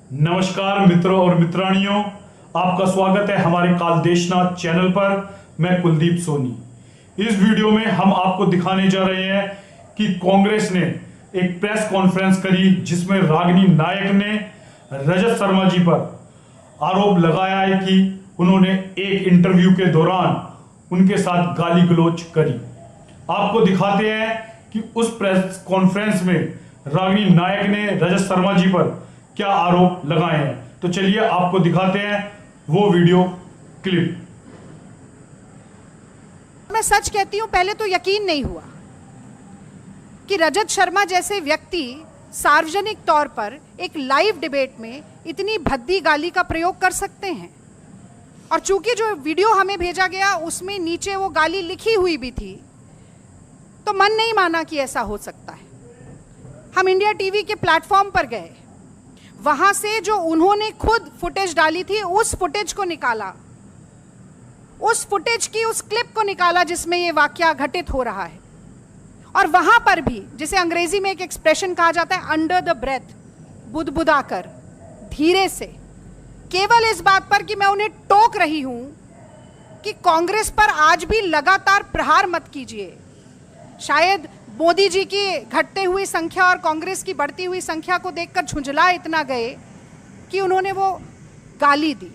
नमस्कार मित्रों और मित्रानियों, आपका स्वागत है हमारे काल देशनाथ चैनल पर। मैं कुलदीप सोनी। इस वीडियो में हम आपको दिखाने जा रहे हैं कि कांग्रेस ने एक प्रेस कॉन्फ्रेंस करी जिसमें रागिनी नायक ने रजत शर्मा जी पर आरोप लगाया है कि उन्होंने एक इंटरव्यू के दौरान उनके साथ गाली गलौज करी। आपको दिखाते हैं कि उस प्रेस कॉन्फ्रेंस में रागिनी नायक ने रजत शर्मा जी पर क्या आरोप लगाए हैं। तो चलिए आपको दिखाते हैं वो वीडियो क्लिप। मैं सच कहती हूं, पहले तो यकीन नहीं हुआ कि रजत शर्मा जैसे व्यक्ति सार्वजनिक तौर पर एक लाइव डिबेट में इतनी भद्दी गाली का प्रयोग कर सकते हैं। और चूंकि जो वीडियो हमें भेजा गया उसमें नीचे वो गाली लिखी हुई भी थी, तो मन नहीं माना कि ऐसा हो सकता है। हम इंडिया टीवी के प्लेटफॉर्म पर गए, वहां से जो उन्होंने खुद फुटेज डाली थी उस फुटेज को निकाला, उस फुटेज की उस क्लिप को निकाला जिसमें ये वाकया घटित हो रहा है। और वहां पर भी, जिसे अंग्रेजी में एक एक्सप्रेशन कहा जाता है, अंडर द ब्रेथ, बुदबुदाकर, धीरे से, केवल इस बात पर कि मैं उन्हें टोक रही हूं कि कांग्रेस पर आज भी लगातार प्रहार मत कीजिए। शायद मोदी जी की घटते हुई संख्या और कांग्रेस की बढ़ती हुई संख्या को देखकर झुंझला इतना गए कि उन्होंने वो गाली दी।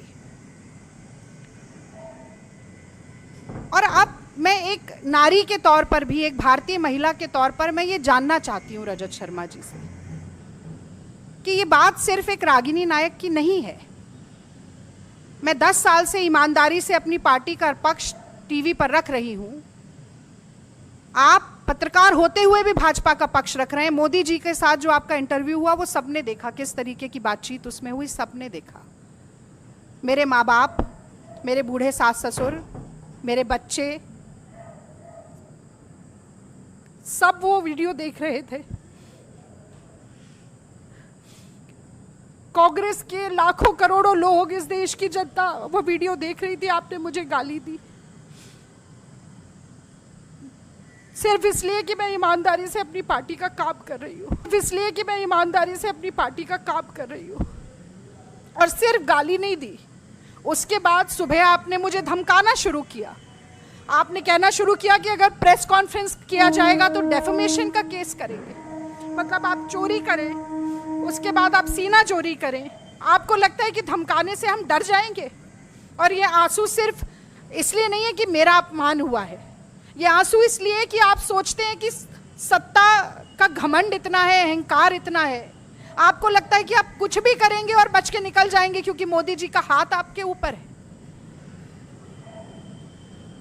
और अब मैं एक नारी के तौर पर भी, एक भारतीय महिला के तौर पर, मैं ये जानना चाहती हूँ रजत शर्मा जी से कि ये बात सिर्फ एक रागिनी नायक की नहीं है। मैं 10 साल से ईमानदारी से अपनी पार्टी का पक्ष टीवी पर रख रही हूं। आप पत्रकार होते हुए भी भाजपा का पक्ष रख रहे हैं। मोदी जी के साथ जो आपका इंटरव्यू हुआ वो सबने देखा, किस तरीके की बातचीत उसमें हुई, सबने देखा। मेरे माँ बाप, मेरे बूढ़े सास ससुर, मेरे बच्चे, सब वो वीडियो देख रहे थे। कांग्रेस के लाखों करोड़ों लोग, इस देश की जनता वो वीडियो देख रही थी। आपने मुझे गाली दी सिर्फ इसलिए कि मैं ईमानदारी से अपनी पार्टी का काम कर रही हूँ, इसलिए कि मैं ईमानदारी से अपनी पार्टी का काम कर रही हूँ। और सिर्फ गाली नहीं दी, उसके बाद सुबह आपने मुझे धमकाना शुरू किया। आपने कहना शुरू किया कि अगर प्रेस कॉन्फ्रेंस किया जाएगा तो डेफेमेशन का केस करेंगे। मतलब आप चोरी करें, उसके बाद आप सीना चोरी करें। आपको लगता है कि धमकाने से हम डर जाएंगे? और ये आंसू सिर्फ इसलिए नहीं है कि मेरा अपमान हुआ है, ये आंसू इसलिए कि आप सोचते हैं कि सत्ता का घमंड इतना है, अहंकार इतना है। आपको लगता है कि आप कुछ भी करेंगे और बच के निकल जाएंगे क्योंकि मोदी जी का हाथ आपके ऊपर है।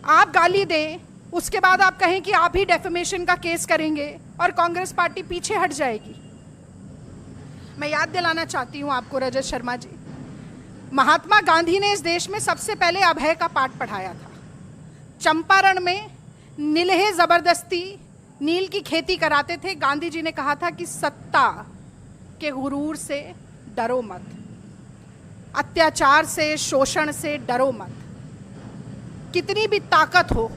आप गाली दें, उसके बाद आप कहें कि आप ही डेफेमेशन का केस करेंगे और कांग्रेस पार्टी पीछे हट जाएगी। मैं याद दिलाना चाहती हूं आपको रजत शर्मा जी, महात्मा गांधी ने इस देश में सबसे पहले अभय का पाठ पढ़ाया था। चंपारण में नीलहे जबरदस्ती नील की खेती कराते थे। गांधी जी ने कहा था कि सत्ता के गुरूर से डरो मत, अत्याचार से, शोषण से डरो मत। कितनी भी ताकत हो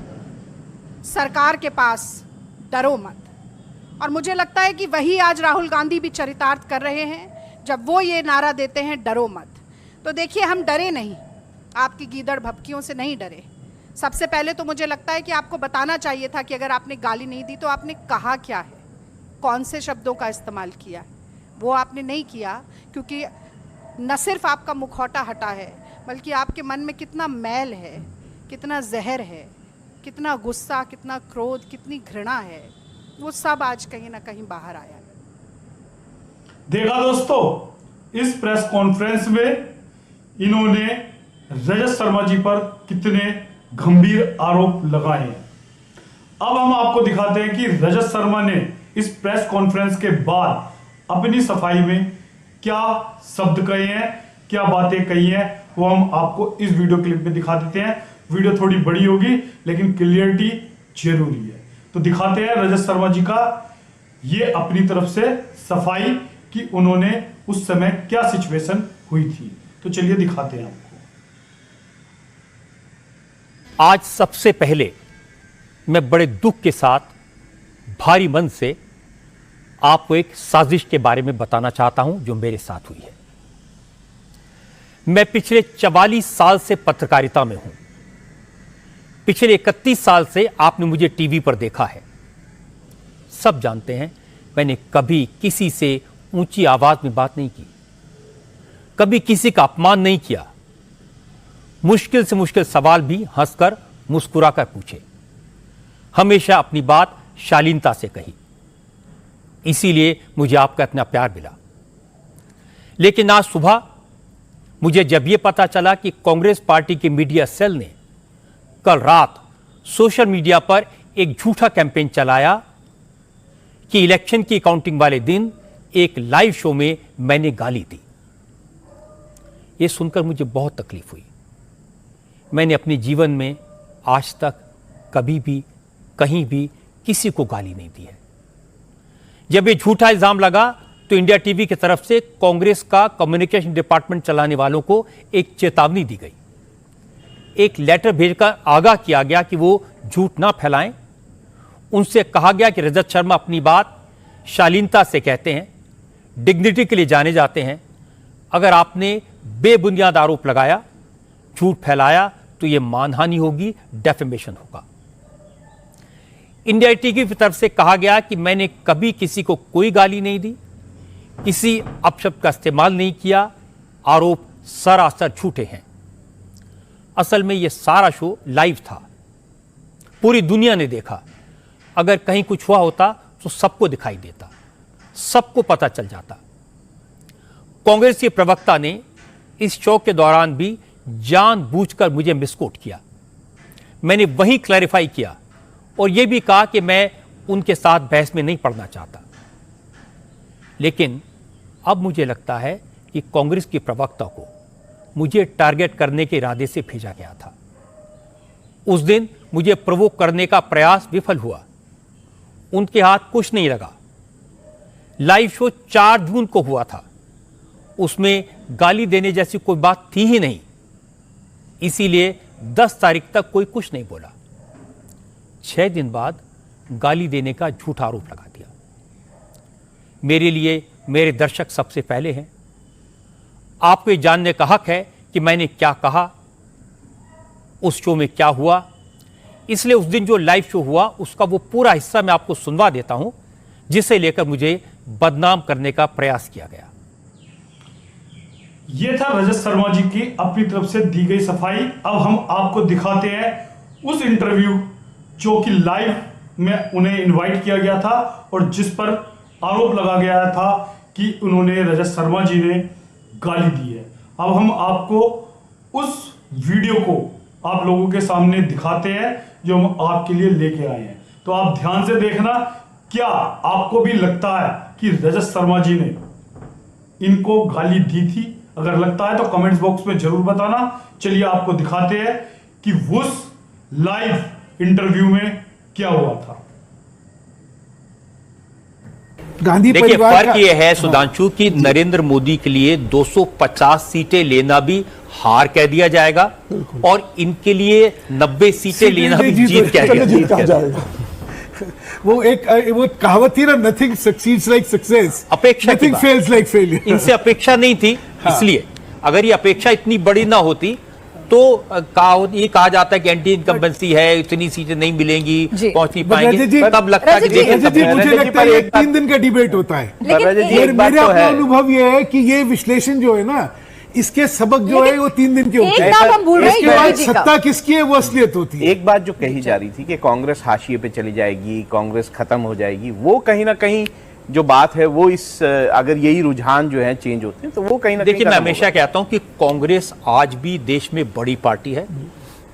सरकार के पास, डरो मत। और मुझे लगता है कि वही आज राहुल गांधी भी चरितार्थ कर रहे हैं जब वो ये नारा देते हैं, डरो मत। तो देखिए, हम डरे नहीं, आपकी गीदड़ भभकियों से नहीं डरे। सबसे पहले तो मुझे लगता है कि आपको बताना चाहिए था कि अगर आपने गाली नहीं दी तो आपने कहा क्या है, कौन से शब्दों का इस्तेमाल किया है। वो आपने नहीं किया क्योंकि न सिर्फ आपका मुखौटा हटा है, बल्कि आपके मन में कितना मैल है, कितना जहर है, कितना गुस्सा, कितना क्रोध, कितनी घृणा है, वो सब आज कहीं ना कहीं बाहर आया। देखा दोस्तों, इस प्रेस कॉन्फ्रेंस में इन्होंने रजत शर्मा जी पर कितने गंभीर आरोप लगाए हैं। अब हम आपको दिखाते हैं कि रजत शर्मा ने इस प्रेस कॉन्फ्रेंस के बाद अपनी सफाई में क्या शब्द कहे हैं, क्या बातें कही हैं, वो हम आपको इस वीडियो क्लिप में दिखा देते हैं। वीडियो थोड़ी बड़ी होगी लेकिन क्लियरिटी जरूरी है। तो दिखाते हैं रजत शर्मा जी का ये अपनी तरफ से सफाई कि उन्होंने उस समय क्या सिचुएशन हुई थी। तो चलिए दिखाते हैं आपको। आज सबसे पहले मैं बड़े दुख के साथ, भारी मन से आपको एक साजिश के बारे में बताना चाहता हूं जो मेरे साथ हुई है। मैं पिछले 44 साल से पत्रकारिता में हूं। पिछले 31 साल से आपने मुझे टीवी पर देखा है। सब जानते हैं मैंने कभी किसी से ऊंची आवाज में बात नहीं की, कभी किसी का अपमान नहीं किया। मुश्किल से मुश्किल सवाल भी हंसकर मुस्कुराकर पूछे। हमेशा अपनी बात शालीनता से कही, इसीलिए मुझे आपका इतना प्यार मिला। लेकिन आज सुबह मुझे जब यह पता चला कि कांग्रेस पार्टी के मीडिया सेल ने कल रात सोशल मीडिया पर एक झूठा कैंपेन चलाया कि इलेक्शन की काउंटिंग वाले दिन एक लाइव शो में मैंने गाली दी, यह सुनकर मुझे बहुत तकलीफ हुई। मैंने अपने जीवन में आज तक कभी भी कहीं भी किसी को गाली नहीं दी है। जब ये झूठा इल्जाम लगा तो इंडिया टीवी की तरफ से कांग्रेस का कम्युनिकेशन डिपार्टमेंट चलाने वालों को एक चेतावनी दी गई, एक लेटर भेजकर आगाह किया गया कि वो झूठ ना फैलाएं। उनसे कहा गया कि रजत शर्मा अपनी बात शालीनता से कहते हैं, डिग्निटी के लिए जाने जाते हैं। अगर आपने बेबुनियाद आरोप लगाया, झूठ फैलाया तो यह मानहानि होगी, डेफेमेशन होगा। इंडिया टीवी की तरफ से कहा गया कि मैंने कभी किसी को कोई गाली नहीं दी, किसी अपशब्द का इस्तेमाल नहीं किया, आरोप सरासर झूठे हैं। असल में यह सारा शो लाइव था, पूरी दुनिया ने देखा। अगर कहीं कुछ हुआ होता तो सबको दिखाई देता, सबको पता चल जाता। कांग्रेस के प्रवक्ता ने इस शो के दौरान भी जानबूझकर मुझे मिसकोट किया। मैंने वहीं क्लैरिफाई किया और यह भी कहा कि मैं उनके साथ बहस में नहीं पड़ना चाहता। लेकिन अब मुझे लगता है कि कांग्रेस के प्रवक्ता को मुझे टारगेट करने के इरादे से भेजा गया था। उस दिन मुझे प्रोवोक करने का प्रयास विफल हुआ, उनके हाथ कुछ नहीं लगा। लाइव शो 4 जून को हुआ था, उसमें गाली देने जैसी कोई बात थी ही नहीं, इसीलिए 10 तारीख तक कोई कुछ नहीं बोला। 6 दिन बाद गाली देने का झूठा आरोप लगा दिया। मेरे लिए मेरे दर्शक सबसे पहले हैं। आपको ये जानने का हक है कि मैंने क्या कहा, उस शो में क्या हुआ। इसलिए उस दिन जो लाइव शो हुआ उसका वो पूरा हिस्सा मैं आपको सुनवा देता हूं, जिसे लेकर मुझे बदनाम करने का प्रयास किया गया। यह था रजत शर्मा जी की अपनी तरफ से दी गई सफाई। अब हम आपको दिखाते हैं उस इंटरव्यू जो कि लाइव में उन्हें इनवाइट किया गया था और जिस पर आरोप लगा गया था कि उन्होंने रजत शर्मा जी ने गाली दी है। अब हम आपको उस वीडियो को आप लोगों के सामने दिखाते हैं जो हम आपके लिए लेके आए हैं। तो आप ध्यान से देखना, क्या आपको भी लगता है कि रजत शर्मा जी ने इनको गाली दी थी? अगर लगता है तो कमेंट्स बॉक्स में जरूर बताना। चलिए आपको दिखाते हैं कि उस लाइव इंटरव्यू में क्या हुआ था। गांधी देखिए, परिवार फर्क यह है सुधांशु कि नरेंद्र मोदी के लिए 250 सीटें लेना भी हार कह दिया जाएगा और इनके लिए 90 सीटें लेना भी जीत कह जाएगा। वो कहावत थी ना, नथिंग सक्सीड्स लाइक सक्सेस, अपेक्षा नथिंग फेल्स लाइक फेलियर। इनसे अपेक्षा नहीं थी, इसलिए अगर ये अपेक्षा इतनी बड़ी ना होती तो ये कहा जाता है कि एंटी इनकम्बेंसी है, इतनी सीटें नहीं मिलेंगी, पहुंच नहीं पाएंगे, तब लगता है कि मुझे लगता है 3 दिन का डिबेट होता है। मेरा अपना अनुभव यह है कि ये विश्लेषण जो है ना, इसके सबक जो है वो 3 दिन के होते हैं। इसके बाद सत्ता किसकी है वो असलियत होती है। एक बात जो कही जा रही थी कि कांग्रेस हाशिए पे चली जाएगी, कांग्रेस खत्म हो जाएगी, वो कहीं ना कहीं जो बात है वो इस अगर यही रुझान जो है चेंज होते हैं तो वो कहीं ना कहीं देखिए, मैं हमेशा कहता हूं कि कांग्रेस आज भी देश में बड़ी पार्टी है।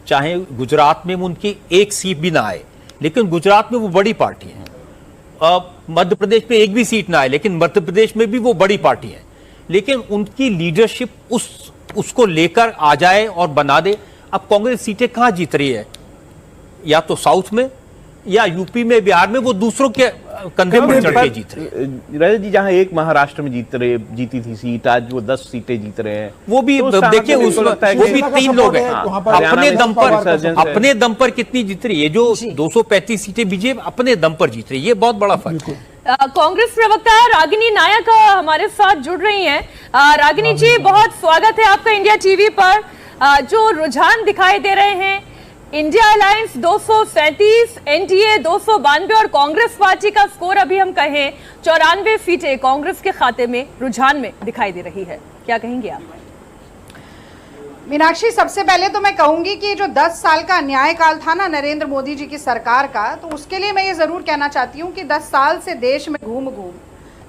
चाहे गुजरात में उनकी एक सीट भी ना आए, लेकिन गुजरात में वो बड़ी पार्टी है। मध्य प्रदेश में एक भी सीट ना आए, लेकिन मध्य प्रदेश में भी वो बड़ी पार्टी है। लेकिन उनकी लीडरशिप उसको लेकर आ जाए और बना दे। अब कांग्रेस सीटें कहां जीत रही है? या तो साउथ में या यूपी में, बिहार में वो दूसरों के कंधे पर चढ़ के जीत रहे। रजत जी, जहां एक महाराष्ट्र में जीती थी सीट, आज वो 10 सीटें जीत रहे हैं। वो भी देखिए, उस वक्त वो भी 3 लोग हैं अपने दम पर कितनी जीत रही है। जो 235 सीटें बीजेपी अपने दम पर जीत रही है, ये बहुत बड़ा फर्क है। कांग्रेस प्रवक्ता रागिनी नायक हमारे साथ जुड़ रही हैं। रागिनी जी, बहुत स्वागत है आपका इंडिया टीवी पर। जो रुझान दिखाई दे रहे हैं, इंडिया अलायंस 237, एनडीए 292 और कांग्रेस पार्टी का स्कोर अभी हम कहें 94 सीटें कांग्रेस के खाते में रुझान में दिखाई दे रही है, क्या कहेंगे आप? मीनाक्षी, सबसे पहले तो मैं कहूंगी कि जो 10 साल का न्यायकाल था ना नरेंद्र मोदी जी की सरकार का, तो उसके लिए मैं ये जरूर कहना चाहती हूँ कि 10 साल से देश में घूम घूम,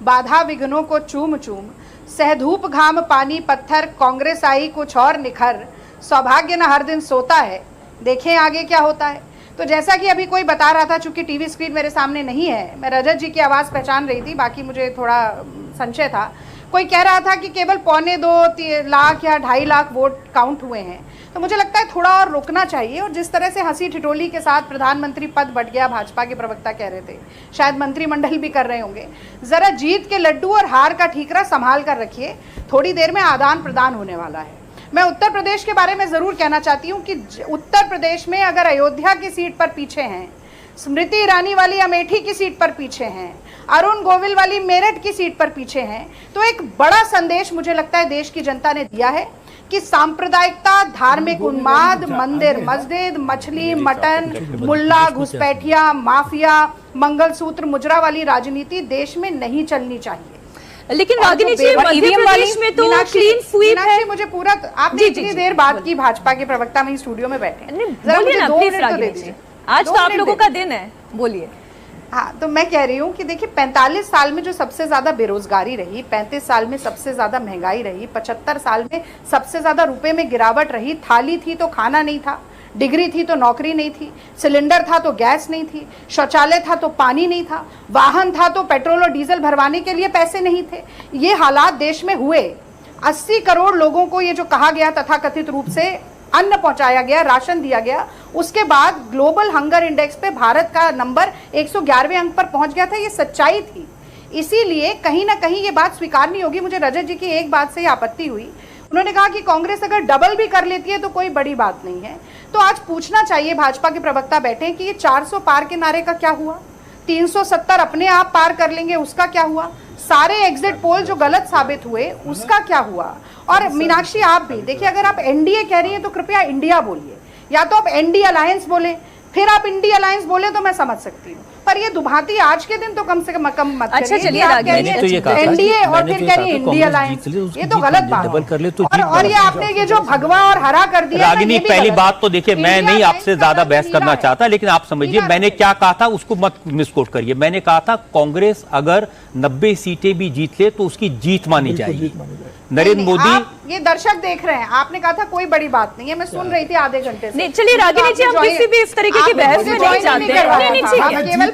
बाधा विघ्नों को चूम चूम, सहधूप घाम पानी पत्थर, कांग्रेस आई कुछ और निखर, सौभाग्य न हर दिन सोता है, देखें आगे क्या होता है। तो जैसा कि अभी कोई बता रहा था, चूंकि टीवी स्क्रीन मेरे सामने नहीं है, मैं रजत जी की आवाज़ पहचान रही थी, बाकी मुझे थोड़ा संशय था। कोई कह रहा था कि केवल 1.25 लाख या 2.5 लाख वोट काउंट हुए हैं। तो मुझे लगता है थोड़ा और रुकना चाहिए। और जिस तरह से हंसी ठिठोली के साथ प्रधानमंत्री पद बट गया, भाजपा के प्रवक्ता कह रहे थे, शायद मंत्रिमंडल भी कर रहे होंगे, जरा जीत के लड्डू और हार का ठीकरा संभाल कर रखिए, थोड़ी देर में आदान प्रदान होने वाला है। मैं उत्तर प्रदेश के बारे में जरूर कहना चाहती हूँ कि उत्तर प्रदेश में अगर अयोध्या की सीट पर पीछे हैं, स्मृति ईरानी वाली अमेठी की सीट पर पीछे हैं, अरुण गोविल वाली मेरठ की सीट पर पीछे हैं, तो एक बड़ा संदेश मुझे लगता है देश की जनता ने दिया है कि सांप्रदायिकता, धार्मिक उन्माद, मंदिर मस्जिद, मछली मटन, मुल्ला घुसपैठिया, माफिया, मंगलसूत्र मुजरा वाली राजनीति देश में नहीं चलनी चाहिए। लेकिन रागिनी जी, मध्य प्रदेश में तो क्लीन स्वीप है। मुझे पूरा, आपने इतनी देर बात की, भाजपा के प्रवक्ता में स्टूडियो में बैठे, बोलिए ना प्लीज रागिनी जी, आज तो आप लोगों का दिन है, बोलिए। हाँ, तो मैं कह रही हूँ कि देखिए 45 साल में जो सबसे ज्यादा बेरोजगारी रही, 35 साल में सबसे ज्यादा महंगाई रही, 75 साल में सबसे ज्यादा रुपए में गिरावट रही, थाली थी तो खाना नहीं था, डिग्री थी तो नौकरी नहीं थी, सिलेंडर था तो गैस नहीं थी, शौचालय था तो पानी नहीं था, वाहन था तो पेट्रोल और डीजल भरवाने के लिए पैसे नहीं थे। ये हालात देश में हुए। 80 करोड़ लोगों को ये जो कहा गया तथाकथित रूप से अन्न पहुंचाया गया, राशन दिया गया, उसके बाद ग्लोबल हंगर इंडेक्स पे भारत का नंबर 111वें अंक पर पहुंच गया था। ये सच्चाई थी। इसीलिए कहीं ना कहीं ये बात स्वीकार नहीं होगी। मुझे रजत जी की एक बात से आपत्ति हुई, उन्होंने कहा कि कांग्रेस अगर डबल भी कर लेती है तो कोई बड़ी बात नहीं है। तो आज पूछना चाहिए, भाजपा के प्रवक्ता बैठे कि ये 400 पार के नारे का क्या हुआ, 370 अपने आप पार कर लेंगे उसका क्या हुआ, सारे एग्जिट पोल जो गलत साबित हुए उसका क्या हुआ। और मीनाक्षी, आप भी देखिए, अगर आप एनडीए कह रही हैं तो कृपया इंडिया बोलिए, या तो आप एनडी अलायंस बोले, फिर आप इंडी अलायंस बोले तो मैं समझ सकती हूँ, पर ये दुभाती आज के दिन तो कम से कम मत अच्छा, चलिए एनडीए और फिर कह रही है इंडी अलायंस, ये तो गलत बात है। और ये आपने ये जो भगवा और हरा कर दिया। रागिनी, पहली बात तो देखिए, मैं नहीं आपसे ज्यादा बहस करना चाहता, लेकिन आप समझिए मैंने क्या कहा था, उसको मत मिसकोट करिए। मैंने कहा था कांग्रेस अगर 90 सीटें भी जीत ले तो उसकी जीत मानी जाएगी। नरेंद्र मोदी, ये दर्शक देख रहे हैं, आपने कहा था कोई बड़ी बात नहीं है, मैं सुन रही थी आधे घंटे से। नहीं, चलिए रागिनी जी, हम किसी भी इस तरीके की बहस में नहीं जाते हैं।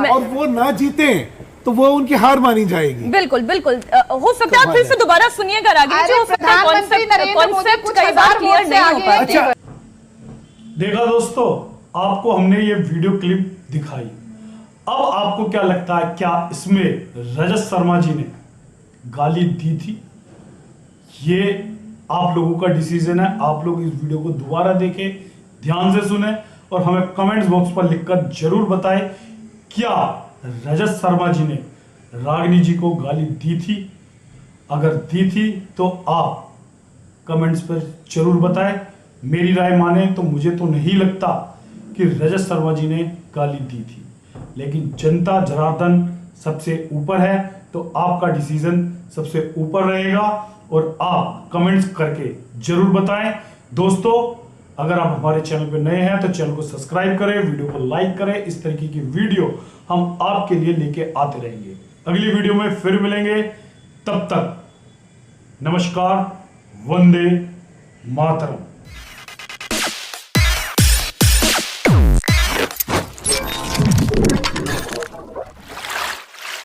और वो ना जीते तो वो उनकी हार मानी जाएगी। बिल्कुल बिल्कुल, हो सकता है फिर से दोबारा सुनिएगा रागिनी जी, हो सकता है कॉन्सेप्ट कई बार क्लियर नहीं हो पाया। देखा दोस्तों, आपको हमने ये वीडियो क्लिप दिखाई। अब आपको क्या लगता है, क्या इसमें रजत शर्मा जी ने गाली दी थी? ये आप लोगों का डिसीजन है। आप लोग इस वीडियो को दोबारा देखें, ध्यान से सुने और हमें कमेंट्स बॉक्स पर लिखकर जरूर बताएं, क्या रजत शर्मा जी ने रागिनी जी को गाली दी थी? अगर दी थी तो आप कमेंट्स पर जरूर बताएं। मेरी राय माने तो मुझे तो नहीं लगता कि रजत शर्मा जी ने गाली दी थी, लेकिन जनता जनार्दन सबसे ऊपर है, तो आपका डिसीजन सबसे ऊपर रहेगा और आप कमेंट्स करके जरूर बताएं। दोस्तों, अगर आप हमारे चैनल पर नए हैं तो चैनल को सब्सक्राइब करें, वीडियो को लाइक करें। इस तरीके की वीडियो हम आपके लिए लेके आते रहेंगे। अगली वीडियो में फिर मिलेंगे, तब तक नमस्कार, वंदे मातरम।